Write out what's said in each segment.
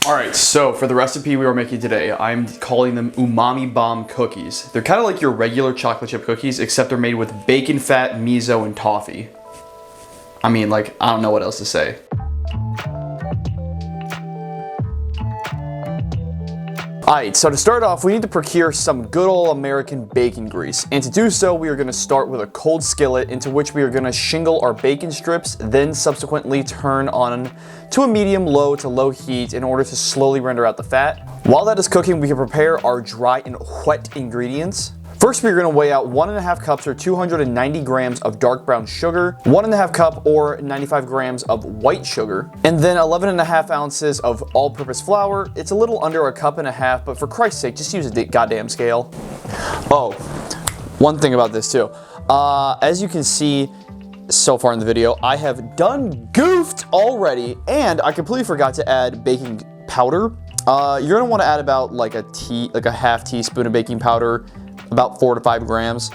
Alright, so for the recipe we are making today, I'm calling them Umami Bomb cookies. They're kind of like your regular chocolate chip cookies, except they're made with bacon fat, miso, and toffee. I mean, like, I don't know what else to say. Alright, so to start off, we need to procure some good old American bacon grease. And to do so, we are going to start with a cold skillet into which we are going to shingle our bacon strips, then subsequently turn on to a medium-low to low heat in order to slowly render out the fat. While that is cooking, we can prepare our dry and wet ingredients. First, we're going to weigh out 1.5 cups or 290 grams of dark brown sugar, 1.5 cup or 95 grams of white sugar, and then 11.5 ounces of all-purpose flour. It's a little under a cup and a half, but for Christ's sake, just use a goddamn scale. Oh, one thing about this too. As you can see so far in the video, I have done goofed already, and I completely forgot to add baking powder. You're going to want to add about like a half teaspoon of baking powder, about 4 to 5 grams.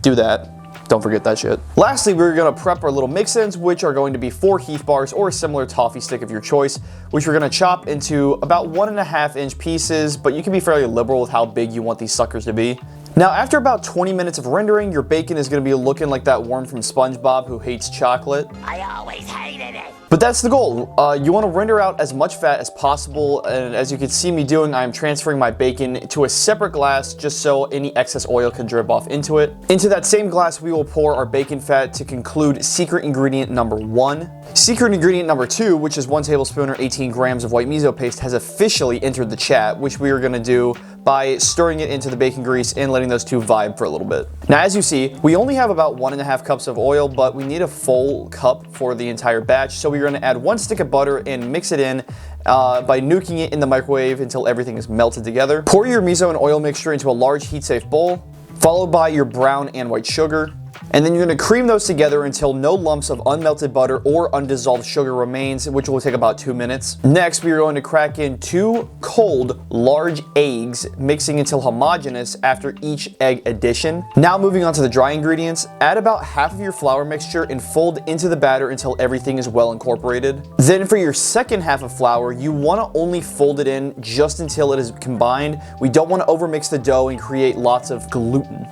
Do that. Don't forget that shit. Lastly, we're gonna prep our little mix-ins, which are going to be 4 heath bars or a similar toffee stick of your choice, which we're gonna chop into about 1.5 inch pieces, but you can be fairly liberal with how big you want these suckers to be. Now, after about 20 minutes of rendering, your bacon is gonna be looking like that worm from SpongeBob who hates chocolate. I always hated it. But that's the goal. You want to render out as much fat as possible, and as you can see me doing, I'm transferring my bacon to a separate glass just so any excess oil can drip off into it. Into that same glass, we will pour our bacon fat to conclude secret ingredient number 1. Secret ingredient number 2, which is 1 tablespoon or 18 grams of white miso paste, has officially entered the chat, which we are going to do by stirring it into the bacon grease and letting those two vibe for a little bit. Now, as you see, we only have about 1.5 cups of oil, but we need a full cup for the entire batch, so we're going to add 1 stick of butter and mix it in by nuking it in the microwave until everything is melted together. Pour your miso and oil mixture into a large heat-safe bowl, followed by your brown and white sugar. And then you're going to cream those together until no lumps of unmelted butter or undissolved sugar remains, which will take about 2 minutes. Next, we are going to crack in 2 cold, large eggs, mixing until homogeneous after each egg addition. Now moving on to the dry ingredients, add about half of your flour mixture and fold into the batter until everything is well incorporated. Then for your second half of flour, you want to only fold it in just until it is combined. We don't want to overmix the dough and create lots of gluten.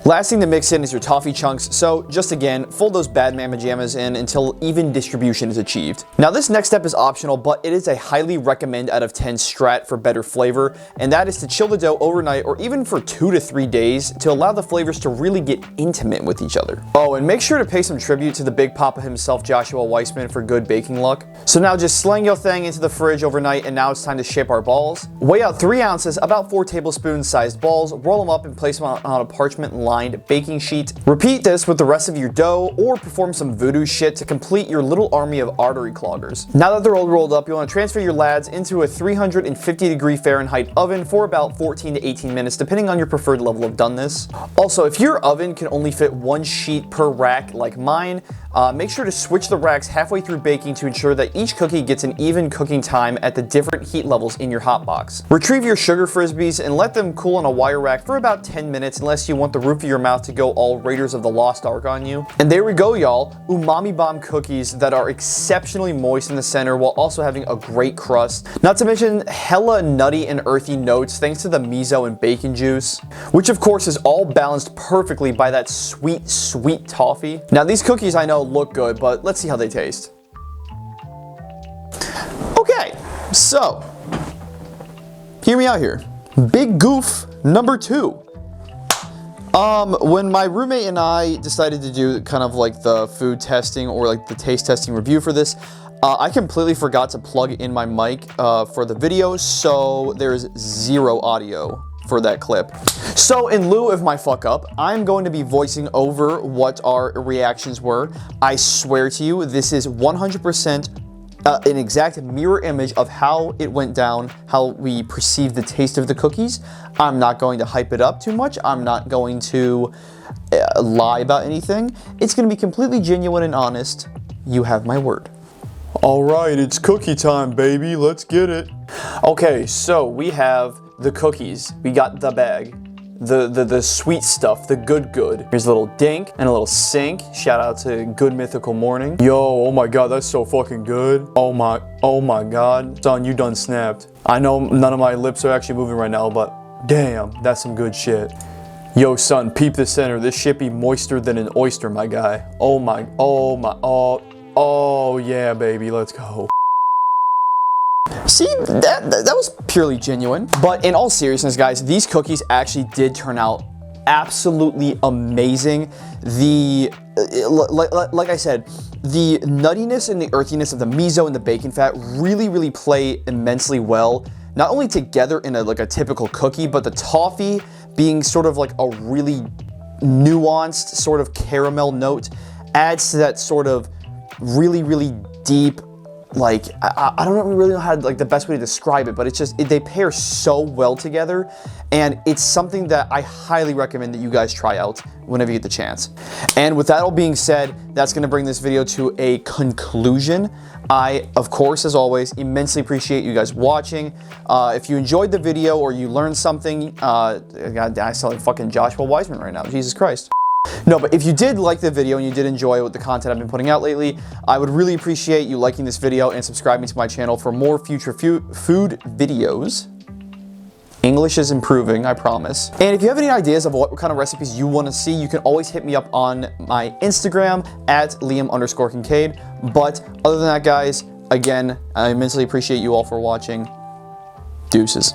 Last thing to mix in is your toffee chunks, so just again, fold those bad mamma jammas in until even distribution is achieved. Now this next step is optional, but it is a highly recommend out of 10 strat for better flavor, and that is to chill the dough overnight or even for 2 to 3 days to allow the flavors to really get intimate with each other. Oh, and make sure to pay some tribute to the Big Papa himself, Joshua Weissman, for good baking luck. So now just slang your thing into the fridge overnight, and now it's time to shape our balls. Weigh out 3 ounces, about 4 tablespoons sized balls, roll them up and place them on a parchment lined baking sheet. Repeat this with the rest of your dough or perform some voodoo shit to complete your little army of artery cloggers. Now that they're all rolled up, you want to transfer your lads into a 350 Fahrenheit oven for about 14 to 18 minutes, depending on your preferred level of doneness. Also, if your oven can only fit 1 sheet per rack like mine, make sure to switch the racks halfway through baking to ensure that each cookie gets an even cooking time at the different heat levels in your hot box. Retrieve your sugar frisbees and let them cool on a wire rack for about 10 minutes unless you want the roof of your mouth to go all Raiders of the Lost Ark on you. And there we go, y'all. Umami Bomb cookies that are exceptionally moist in the center while also having a great crust. Not to mention hella nutty and earthy notes thanks to the miso and bacon juice, which of course is all balanced perfectly by that sweet, sweet toffee. Now these cookies I know look good, but let's see how they taste. Okay, so hear me out here. Big goof number 2. When my roommate and I decided to do kind of like the food testing or like the taste testing review for this, I completely forgot to plug in my mic for the video, so there's 0 audio for that clip. So in lieu of my fuck up, I'm going to be voicing over what our reactions were. I swear to you, this is 100% an exact mirror image of how it went down, how we perceived the taste of the cookies. I'm not going to hype it up too much. I'm not going to lie about anything. It's going to be completely genuine and honest. You have my word. All right, it's cookie time, baby. Let's get it. Okay, so we have the cookies. We got the bag. the sweet stuff, the good. Here's a little dink and a little sink. Shout out to Good Mythical Morning. Yo, oh my god, that's so fucking good. Oh my god. Son, you done snapped. I know none of my lips are actually moving right now, but damn, that's some good shit. Yo, son, peep the center. This shit be moister than an oyster, my guy. Oh yeah, baby, let's go. See, that was purely genuine. But in all seriousness, guys, these cookies actually did turn out absolutely amazing. Like I said, the nuttiness and the earthiness of the miso and the bacon fat really play immensely well, not only together in like a typical cookie, but the toffee being sort of like a really nuanced sort of caramel note adds to that sort of really deep, like, I don't really know how to, like, the best way to describe it, but it's just, they pair so well together, and it's something that I highly recommend that you guys try out whenever you get the chance. And with that all being said, that's going to bring this video to a conclusion. I, of course, as always, immensely appreciate you guys watching. If you enjoyed the video or you learned something, God, I sound like fucking Joshua Wiseman right now, Jesus Christ. No, but if you did like the video and you did enjoy the content I've been putting out lately, I would really appreciate you liking this video and subscribing to my channel for more future food videos. English is improving, I promise. And if you have any ideas of what kind of recipes you want to see, you can always hit me up on my Instagram at Liam_Kincaid. But other than that, guys, again, I immensely appreciate you all for watching. Deuces.